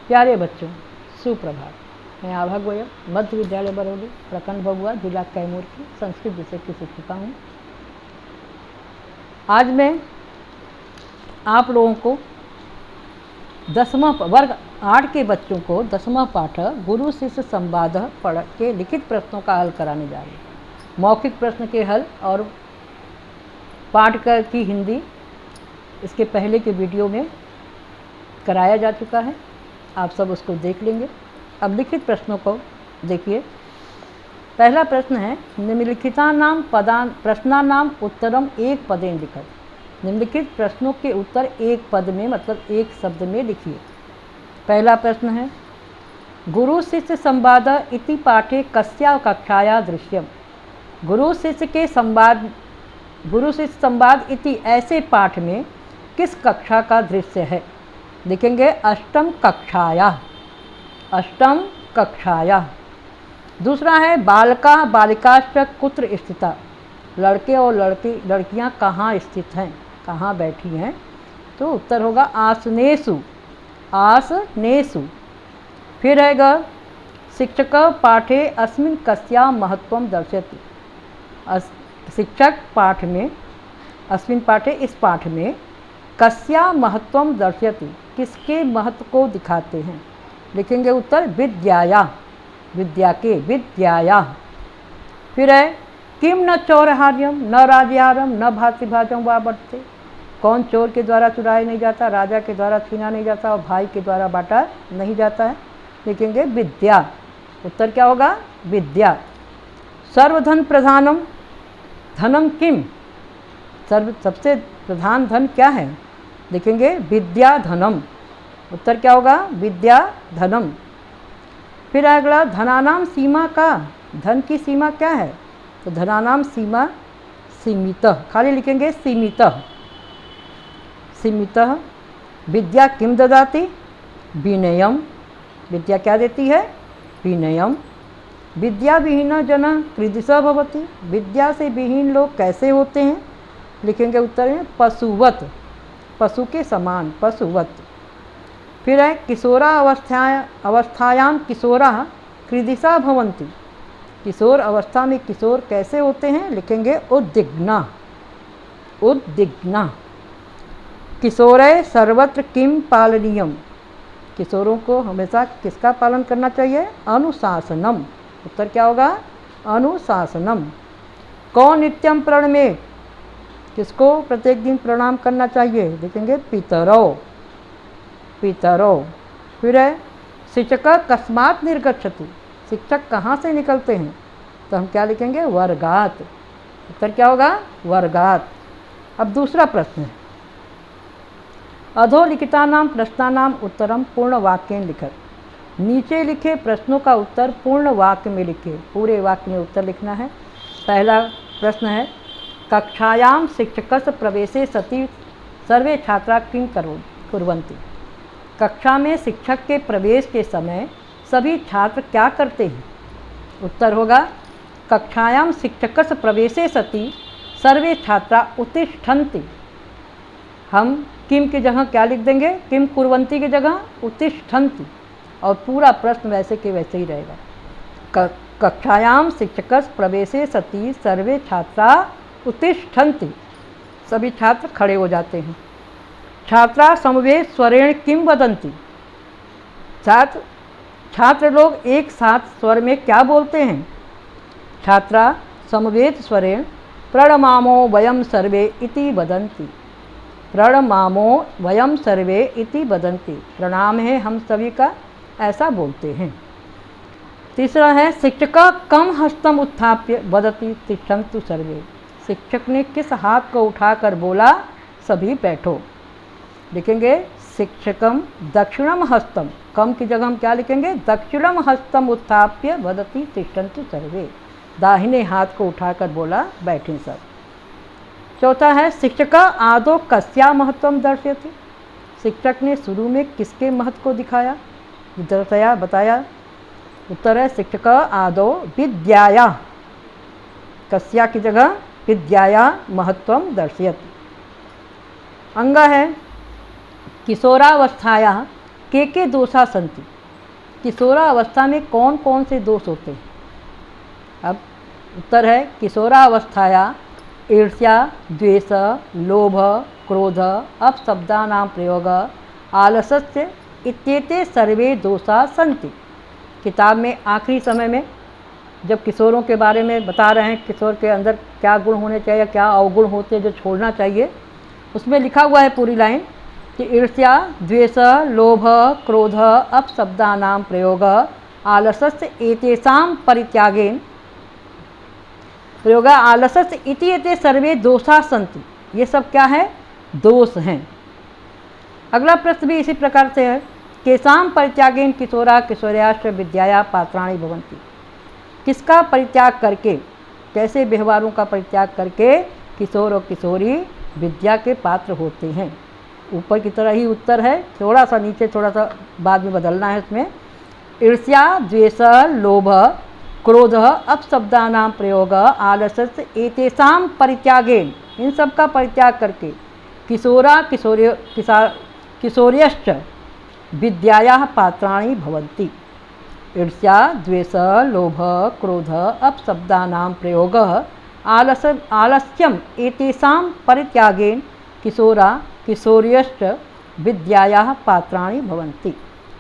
प्यारे बच्चों, सुप्रभात। मैं आभा गोयल, मध्य विद्यालय बरौली, प्रखंड भभुआ, जिला कैमूर की संस्कृत विषय की शिक्षिका हूँ। आज मैं आप लोगों को 10वां वर्ग 8 के बच्चों को 10वां पाठ गुरु शिष्य संवाद पढ़ के लिखित प्रश्नों का हल कराने जा रही हूँ। मौखिक प्रश्न के हल और पाठ की हिंदी इसके पहले के वीडियो में कराया जा चुका है, आप सब उसको देख लेंगे। अब लिखित प्रश्नों को देखिए। पहला प्रश्न है, निम्नलिखितानां प्रश्नानां उत्तरम एक पदेन लिखत। निम्नलिखित प्रश्नों के उत्तर एक पद में मतलब एक शब्द में लिखिए। पहला प्रश्न है, गुरु शिष्य संवाद इति पाठे कस्या कक्षाया दृश्यम। गुरु शिष्य संवाद इति ऐसे पाठ में किस कक्षा का दृश्य है? लिखेंगे अष्टम कक्षाया। दूसरा है, बालका बालिकाश्च कुत्र स्थिता। लड़के और लड़कियां कहाँ स्थित हैं, कहाँ बैठी हैं? तो उत्तर होगा आसनेषु। फिर रहेगा, शिक्षक पाठे अस्मिन् कस्या महत्वं दर्शयति। शिक्षक पाठ में अस्मिन् पाठे इस पाठ में कस्या महत्वं दर्शयति किसके महत्व को दिखाते हैं? लिखेंगे उत्तर विद्याया, विद्या के, विद्याया। फिर है, किम न चौरहार्यम न राज्यहारम न भातृभाजम वा बढ़ते। कौन चोर के द्वारा चुराया नहीं जाता, राजा के द्वारा छीना नहीं जाता और भाई के द्वारा बांटा नहीं जाता है? लिखेंगे विद्या। उत्तर क्या होगा? विद्या। सर्वधन प्रधानम धनम किम। सबसे प्रधान धन क्या है? लिखेंगे विद्या धनम। उत्तर क्या होगा? विद्या धनम। फिर अगला, धनानाम सीमा का। धन की सीमा क्या है? तो धनानाम सीमा सीमित, खाली लिखेंगे सीमित। विद्या किम ददाति? विनयम। विद्या क्या देती है? विनयम। विद्या विहीन जन कीदृशः भवति। विद्या से विहीन लोग कैसे होते हैं? लिखेंगे उत्तर में पशुवत, पशु के समान, पशुवत। फिर है, किशोरावस्थायां किशोरा कीदृशः भवन्ति। किशोर अवस्था में किशोर कैसे होते हैं? लिखेंगे उद्विग्ना। किशोरे सर्वत्र किम पालनीयम। किशोरों को हमेशा किसका पालन करना चाहिए? अनुशासनम। उत्तर क्या होगा? अनुशासनम। कौन नित्यम प्रणमे। किसको प्रत्येक दिन प्रणाम करना चाहिए? लिखेंगे पितरौ। फिर है, शिक्षक कस्मात् निर्गच्छति। शिक्षक कहाँ से निकलते हैं? तो हम क्या लिखेंगे? वर्गात। उत्तर क्या होगा? वर्गात। अब दूसरा प्रश्न है, अधोलिखितानां प्रश्नानां उत्तरम पूर्ण वाक्येन लिखत। नीचे लिखे प्रश्नों का उत्तर पूर्ण वाक्य में लिखिए। पूरे वाक्य में उत्तर लिखना है। पहला प्रश्न है, कक्षायां शिक्षकस्य प्रवेशे सति सर्वे छात्रा किं कुर्वन्ति। कक्षा में शिक्षक के प्रवेश के समय सभी छात्र क्या करते हैं? उत्तर होगा, कक्षायां शिक्षकस्य प्रवेशे सति सर्वे छात्रा उत्तिष्ठन्ति। हम किम की जगह क्या लिख देंगे? किम कुर्वन्ति की जगह उत्तिष्ठन्ति, और पूरा प्रश्न वैसे के वैसे ही रहेगा। कक्षायां शिक्षकस्य प्रवेशे सति सर्वे छात्रा उत्तिष्ठन्ति। सभी छात्र खड़े हो जाते हैं। छात्रा समवेत स्वरेण किम वदन्ति। छात्र लोग एक साथ स्वर में क्या बोलते हैं? छात्रा समवेत स्वरेण प्रणमामो वयम सर्वे इति वदन्ति। प्रणमामो वयम सर्वे इति वदन्ति। प्रणाम है हम सभी का, ऐसा बोलते हैं। तीसरा है, शिक्षक कम हस्तम उत्थाप्य वदति तिष्ठन्तु सर्वे। शिक्षक ने किस हाथ को उठाकर बोला? सभी बैठो। लिखेंगे शिक्षकम दक्षिणम हस्तम। कम की जगह हम क्या लिखेंगे? दक्षिणम हस्तम उत्थाप्य वदति तिष्ठन्तु सर्वे। दाहिने हाथ को उठाकर बोला, बैठे सब। चौथा है, शिक्षक आदौ कस्या महत्वम दर्शयति। शिक्षक ने शुरू में किसके महत्व को दिखाया, बताया? उत्तर है, शिक्षक आदौ विद्याया। कस्या की जगह विद्याया महत्वम दर्शयति। अंग है, किशोरावस्थाया के दोषा सन्ति, किशोरावस्था में कौन कौन से दोष होते हैं? अब उत्तर है किशोरावस्थाया ईर्ष्या, द्वेष, लोभ, क्रोध, अपशब्दानां प्रयोग, आलस्य इत्येते सर्वे दोषा सन्ति। किताब में आखिरी समय में जब किशोरों के बारे में बता रहे हैं, किशोर के अंदर क्या गुण होने चाहिए, क्या अवगुण होते हैं जो छोड़ना चाहिए, उसमें लिखा हुआ है पूरी लाइन कि ईर्ष्या, द्वेष, लोभ, क्रोध, अपशब्दानां प्रयोग, आलस्य एतेषां परित्यागेन प्रयोग आलस्य इति एते सर्वे दोषा सन्ति। ये सब क्या है? दोष हैं। अगला प्रश्न भी इसी प्रकार से है, केषां परित्यागेन किशोरा किशोर्याश्च विद्याया पात्राणि भवन्ति। किसका परित्याग करके, कैसे व्यवहारों का परित्याग करके किशोर और किशोरी विद्या के पात्र होते हैं? ऊपर की तरह ही उत्तर है, थोड़ा सा नीचे थोड़ा सा बाद में बदलना है इसमें। ईर्ष्या, द्वेष, लोभ, क्रोध, अपशब्दानां प्रयोग, आलस्य एतेषां परित्यागेन, इन सब का परित्याग करके किशोरा किशोर्यश्च विद्यायाः पात्राणि भवन्ति। ईर्ष्या, द्वेष, लोभ, क्रोध, अपशब्दानां प्रयोग, आलस्यम एतेषां परित्यागेन किशोरा किशोर्यश्च विद्यायाः पात्राणि भवन्ति।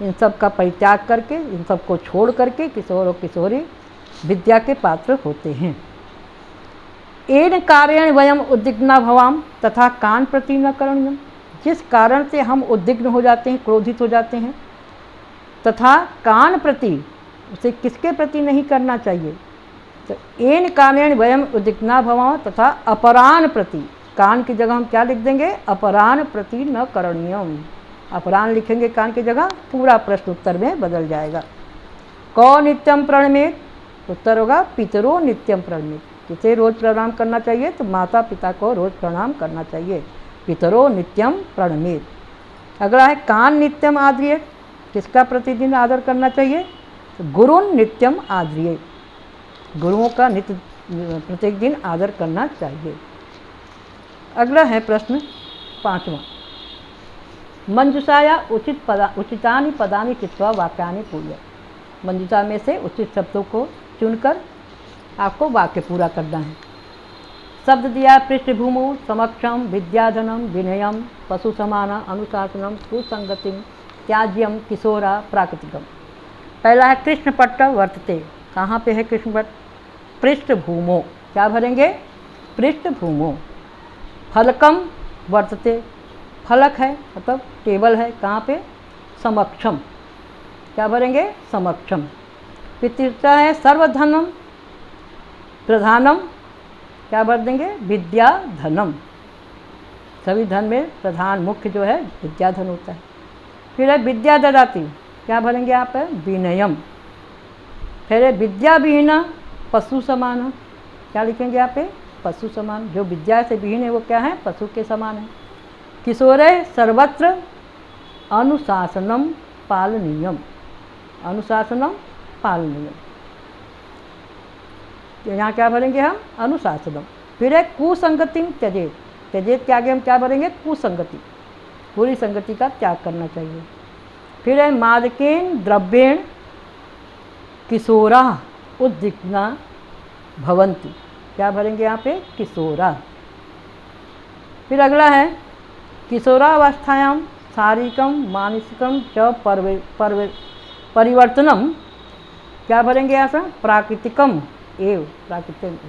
इन सब का परित्याग करके, इन सब को छोड़ करके किशोर और किशोरी विद्या के पात्र होते हैं। एन कारेण वयम उद्विग्ना भवाम तथा कान प्रति न करणीयम। जिस कारण से हम उद्विग्न हो जाते हैं, क्रोधित हो जाते हैं, तथा कान प्रति, उसे किसके प्रति नहीं करना चाहिए? तो एन कारेण वयम उद्विग्ना भवाम तथा अपरान प्रति, कान की जगह हम क्या लिख देंगे? अपरान प्रति न करणीयम। अपरान लिखेंगे कान की जगह, पूरा प्रश्न उत्तर में बदल जाएगा। कौ नित्यम प्रणमेत, उत्तर होगा पितरो नित्यम प्रणमेत। किसे रोज प्रणाम करना चाहिए? तो माता पिता को रोज प्रणाम करना चाहिए। पितरो नित्यम प्रणमेत। अगला है कान नित्यम आद्रियेत, किसका प्रतिदिन आदर करना चाहिए? तो गुरुन नित्यम आद्रियेत, गुरुओं का नित्य प्रत्येक दिन आदर करना चाहिए। अगला है प्रश्न 5वां, मंजुषाया उचितानि पदानि चित्वा वाक्यानि पूर्य। मंजुषा में से उचित शब्दों को चुनकर आपको वाक्य पूरा करना है। शब्द दिया पृष्ठभूमो समक्षम विद्याधनम विनयम पशु समाना अनुशासनम सुसंगतिम त्याज्यम किशोरा प्राकृतिकम। पहला है कृष्ण पट्ट वर्तते। कहाँ पे है कृष्ण पट्ट? पृष्ठभूमो, क्या भरेंगे? पृष्ठभूमो। फलकम वर्तते, फलक है मतलब टेबल है, कहाँ पे? समक्षम, क्या भरेंगे? समक्षम। फिर तीसरा है सर्वधनम प्रधानम, क्या भर देंगे? विद्या धनम। सभी धन में प्रधान मुख्य जो है विद्याधन होता है। फिर है विद्या ददाति, क्या भरेंगे आप? विनयम। फिर है विद्या विहीना पशु समान, क्या लिखेंगे आप? पशु समान। जो विद्या से विहीन है वो क्या है? पशु के समान है। किशोर सर्वत्र अनुशासनम पालनीयम, अनुशासनम पालनीयम। तो यहाँ क्या भरेंगे हम? अनुशासनम। फिर है कुसंगति त्यजेत, त्यजेत के आगे हम क्या भरेंगे? कुसंगति, बुरी संगति का त्याग करना चाहिए। फिर है मादकेन द्रव्येण किशोरा उद्विग्ना भवन्ति, क्या भरेंगे यहाँ पे? किशोरा। फिर अगला है किशोरावस्थायां शारीरिकम मानसिकम च परिवर्तनम, क्या भरेंगे यहाँ से? प्राकृतिकम एव, प्राकृतिक।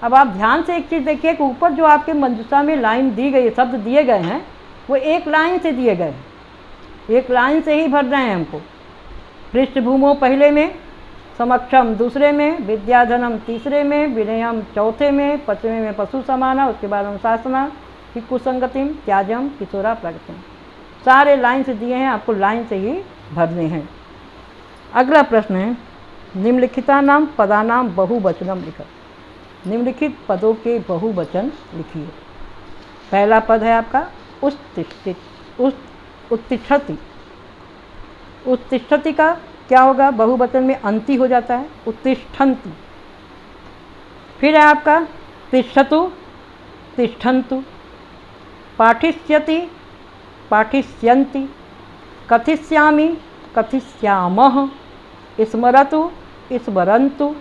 अब आप ध्यान से एक चीज़ देखिए कि ऊपर जो आपके मंजुषा में लाइन दी गई, शब्द दिए गए हैं, वो एक लाइन से दिए गए हैं, एक लाइन से ही भर रहे हैं हमको। पृष्ठभूमो पहले में, समक्षम दूसरे में, विद्याधनम तीसरे में, विनयम चौथे में, पांचवें में पशु समाना, उसके बाद अनुशासना, फिर कुसंगतिम त्याजम किशोरा प्रगतिम। सारे लाइन से दिए हैं, आपको लाइन से ही भरने हैं। अगला प्रश्न है निम्नलिखितानां पदानां बहुवचनम लिखत। निम्नलिखित पदों के बहुवचन लिखिए। पहला पद है आपका उत्तिष्ठति। उत्तिष्ठति का क्या होगा? बहुवचन में अंति हो जाता है, उत्तिष्ठन्ति। फिर है आपका तिष्ठतु, तिष्ठन्तु। पाठिष्यति, पाठिष्यन्ति। कथिष्यामि कथिष्यामः, स्मरतु स्मरन्तु,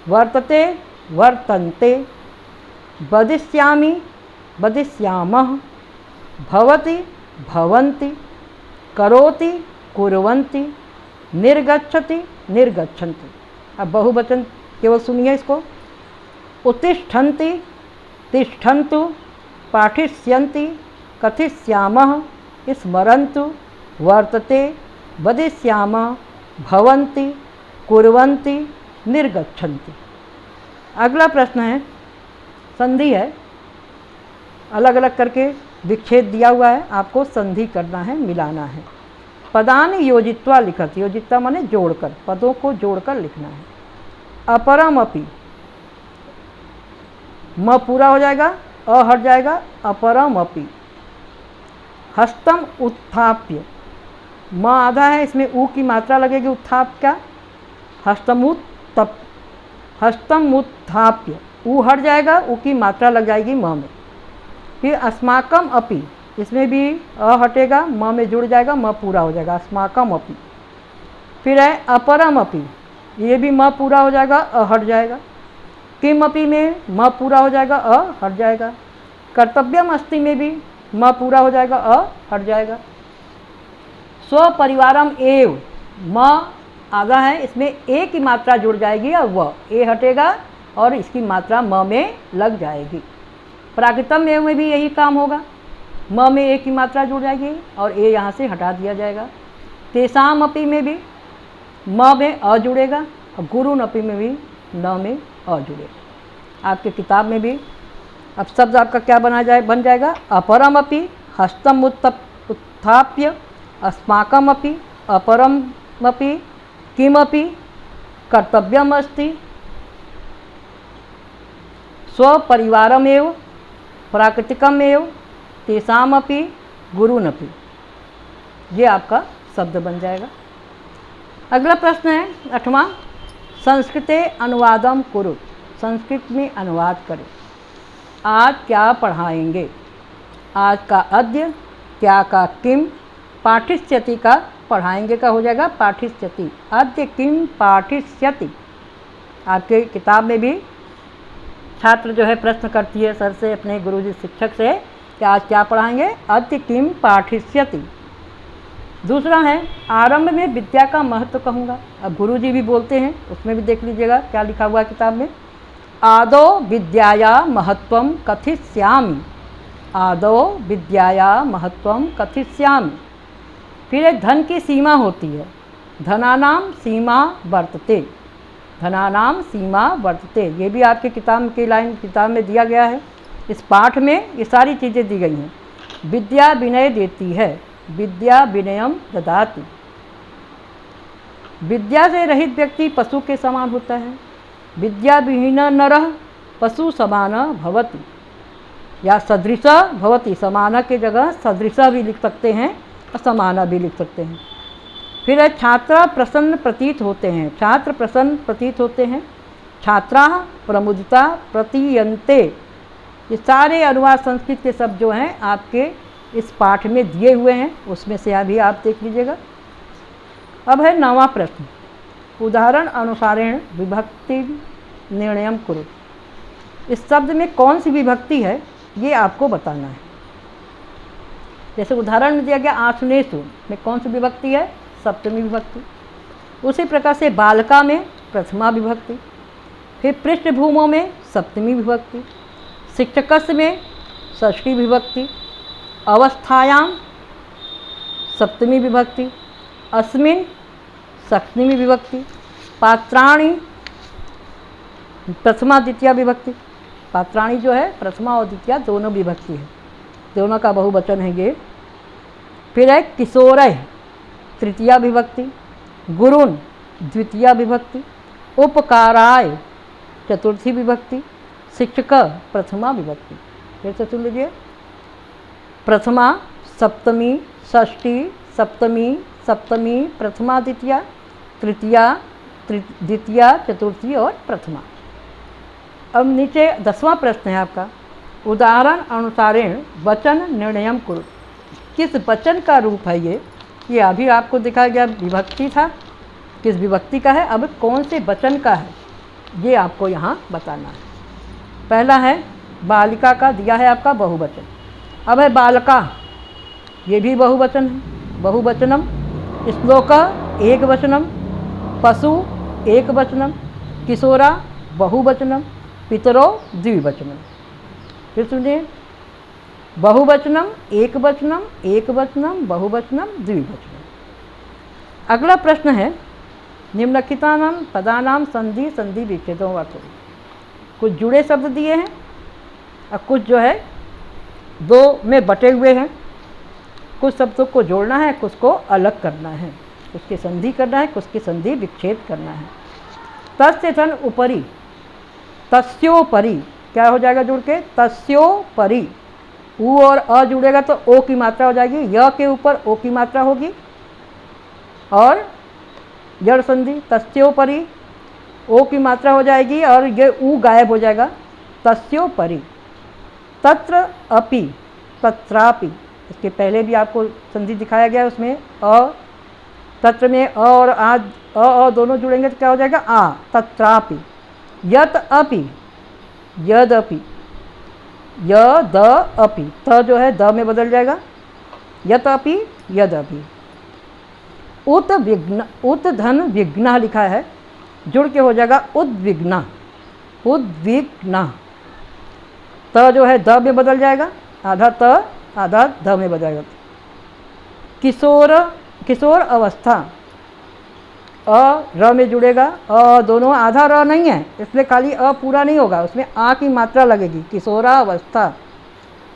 वर्तते वर्तन्ते, वदिष्यामि वदिष्यामः, भवति भवन्ति, करोति कुर्वन्ति, निर्गच्छति निर्गच्छन्ति। अब बहुवचन केवल सुनिए इसको। उत्तिष्ठन्ति तिष्ठन्तु, पाठिष्यन्ति कथिष्यामः, स्मरन्तु, वर्तते वदिष्यामः, भवन्ति कुर्वन्ति, निर्गच्छन्ति। अगला प्रश्न है, संधि है, अलग अलग करके विच्छेद दिया हुआ है, आपको संधि करना है, मिलाना है। पदानि योजित्वा लिखत, योजित्वा माने जोड़कर, पदों को जोड़कर लिखना है। अपरमपि, म पूरा हो जाएगा, अ हट जाएगा, अपरमपि। हस्तम उत्थाप्य, म आधा है, इसमें ऊ की मात्रा लगेगी, उत्थाप का, हस्तमुत्तप, हस्तमुत्थाप्य, ऊ हट जाएगा, ऊ की मात्रा लग जाएगी म में। फिर अस्माकम अपि, इसमें भी अ हटेगा, म में जुड़ जाएगा, म पूरा हो जाएगा, अस्माकम अपि। फिर है अपरम अपि, ये भी म पूरा हो जाएगा, अ हट जाएगा। किम अपि में म पूरा हो जाएगा, अ हट जाएगा। कर्तव्यम अस्ति में भी म पूरा हो जाएगा, अ हट जाएगा। स्वपरिवारम एव, म आधा है, इसमें ए की मात्रा जुड़ जाएगी और व, ए हटेगा और इसकी मात्रा म में लग जाएगी। प्राकृतम एव में भी यही काम होगा, म में ए की मात्रा जुड़ जाएगी और ए यहाँ से हटा दिया जाएगा। तेसाम अपि में भी म में अ जुड़ेगा और गुरुन अपि में भी न में अ जुड़ेगा। आपके किताब में भी अब शब्द आपका क्या बन जाएगा, अपरम अपि, हस्तम उत्थाप्य, अस्माकम अपि, अपरम अपि, किमपि, कर्तव्यम अस्ति, स्वपरिवारमेव, प्राकृतिकमेव, तेषामपि, गुरुनपि। ये आपका शब्द बन जाएगा। अगला प्रश्न है 8वां, संस्कृते अनुवादम कुरु, संस्कृत में अनुवाद करें। आज क्या पढ़ाएंगे, आज का अद्य, क्या का किम, पाठिष्यति का पढ़ाएंगे का हो जाएगा पाठिष्यति, अद्य किम पाठिष्यति। आपके किताब में भी छात्र जो है प्रश्न करती है सर से, अपने गुरुजी शिक्षक से कि आज क्या पढ़ाएंगे, अद्य किम पाठिष्यति। दूसरा है आरंभ में विद्या का महत्व कहूँगा। अब गुरुजी भी बोलते हैं, उसमें भी देख लीजिएगा क्या लिखा हुआ है किताब में। आदौ विद्याया महत्वम कथिष्यामि, आदौ विद्याया महत्वम कथिष्यामि। फिर एक धन की सीमा होती है, धनानाम सीमा वर्तते, धनानाम सीमा वर्तते। ये भी आपके किताब में दिया गया है। इस पाठ में ये सारी चीज़ें दी गई हैं। विद्या विनय देती है, विद्या विनयम ददाति। विद्या से रहित व्यक्ति पशु के समान होता है। विद्या विहीन नरः पशु समान भवति, या सदृश भवति, समान के जगह सदृश भी लिख सकते हैं और समान भी लिख सकते हैं। फिर छात्र प्रसन्न प्रतीत होते हैं, छात्र प्रसन्न प्रतीत होते हैं। छात्रा प्रमुदिता प्रतीयन्ते। ये सारे अनुवाद संस्कृत के शब्द जो हैं आपके इस पाठ में दिए हुए हैं, उसमें से अभी आप देख लीजिएगा। अब है 9वां प्रश्न, उदाहरण अनुसारेण विभक्ति निर्णयम कुरु। इस शब्द में कौन सी विभक्ति है ये आपको बताना है। जैसे उदाहरण में दिया गया आसनेषु में कौन सी विभक्ति है, सप्तमी विभक्ति। उसी प्रकार से बालका में प्रथमा विभक्ति, फिर पृष्ठभूमों में सप्तमी विभक्ति, शिक्षकस्य में षष्ठी विभक्ति, अवस्थायाम सप्तमी विभक्ति, अस्मिन् सप्तमी विभक्ति, पात्राणि प्रथमा द्वितीया विभक्ति। पात्राणि जो है प्रथमा और द्वितीया दोनों विभक्ति है, दोनों का बहुवचन है ये। फिर है किशोरय तृतीया विभक्ति, गुरुन द्वितीया विभक्ति, उपकाराय चतुर्थी विभक्ति, शिक्षक प्रथमा विभक्ति। फिर से सुन लीजिए, प्रथमा सप्तमी षष्ठी सप्तमी सप्तमी प्रथमा द्वितीया तृतीया द्वितीया चतुर्थी और प्रथमा। अब नीचे 10वां प्रश्न है आपका, उदाहरण अनुसारेण वचन निर्णयम कुरु। किस वचन का रूप है ये, ये अभी आपको दिखाया गया विभक्ति था, किस विभक्ति का है, अब कौन से वचन का है ये आपको यहाँ बताना है। पहला है बालिका का, दिया है आपका बहुवचन। अब है बालका, ये भी बहुवचन है, बहुवचनम। श्लोक एक वचनम, पशु एक वचनम, किशोरा बहुवचनम, पितरो द्विवचनम। फिर सुनिए, बहुवचनम एक वचनम, एक वचनम, बहुवचनम, द्विवचनम। अगला प्रश्न है निम्नलिखितानां पदानां संधि संधि विच्छेदों वार्तो। कुछ जुड़े शब्द दिए हैं और कुछ जो है दो में बटे हुए हैं। कुछ शब्दों को जोड़ना है, कुछ को अलग करना है, कुछ की संधि करना है, कुछ की संधि विच्छेद करना है। तस्य धन उपरि, तस्योपरि क्या हो जाएगा जुड़ के, तस्योपरि। उ और अ जुड़ेगा तो ओ की मात्रा हो जाएगी, य के ऊपर ओ की मात्रा होगी और जड़ संधि तस्योपरि, ओ की मात्रा हो जाएगी और ये उ गायब हो जाएगा, तस्योपरि। तत्र अपि, तत्रापि, इसके पहले भी आपको संधि दिखाया गया, उसमें अ, तत्र में अ और अ दोनों जुड़ेंगे तो क्या हो जाएगा, आ, तत्रापि। यत अपि, यदपि, यद अपि, त जो है द में बदल जाएगा, यत अपि, यदपि। उत विघ्न, उत धन विघ्न लिखा है, जुड़ के हो जाएगा उद्विग्न, उद्विग्न। त जो है द में बदल जाएगा, आधा त आधा ध में बदल जाएगा। किशोर, किशोर अवस्था, अ र में जुड़ेगा, अ दोनों आधा र नहीं है इसलिए खाली अ पूरा नहीं होगा, उसमें आ की मात्रा लगेगी, किशोरावस्था।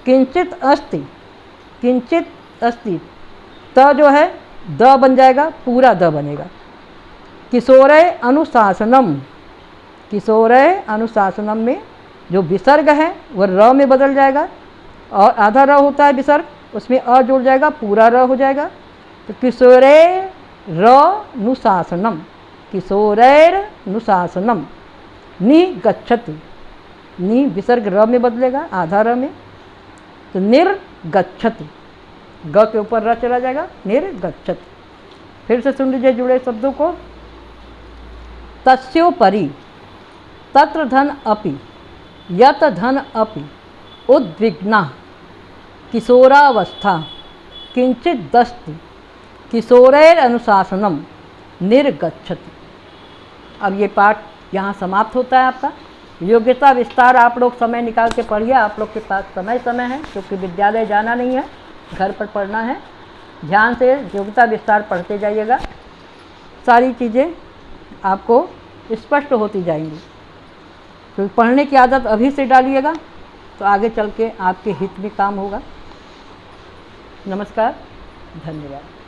किंचित अस्ति, किंचित अस्ति, त जो है द बन जाएगा, पूरा द बनेगा। किशोरय अनुशासनम, किशोरय अनुशासनम में जो विसर्ग है वह र में बदल जाएगा और आधा र होता है विसर्ग, उसमें अ जुड़ जाएगा, पूरा र हो जाएगा। तो किशोरैर नुशासनम, किशोरैर नुशासनम। नि गच्छति, नि विसर्ग र में बदलेगा, आधा र में, तो निर्गच्छति, ग के ऊपर र चला जाएगा, निर्गच्छति। फिर से सुन लीजिए जुड़े शब्दों को। तस्योपरि, तत्र धन अपि, यत धन अपि, उद्विग्ना, किशोरावस्था, किंचित दस्ति, किशोरैर अनुशासनम, निर्गच्छति। अब ये पाठ यहाँ समाप्त होता है आपका। योग्यता विस्तार आप लोग समय निकाल के पढ़िए, आप लोग के पास समय है क्योंकि विद्यालय जाना नहीं है, घर पर पढ़ना है। ध्यान से योग्यता विस्तार पढ़ते जाइएगा, सारी चीज़ें आपको स्पष्ट होती जाएंगी। तो पढ़ने की आदत अभी से डालिएगा तो आगे चल के आपके हित में काम होगा। नमस्कार, धन्यवाद।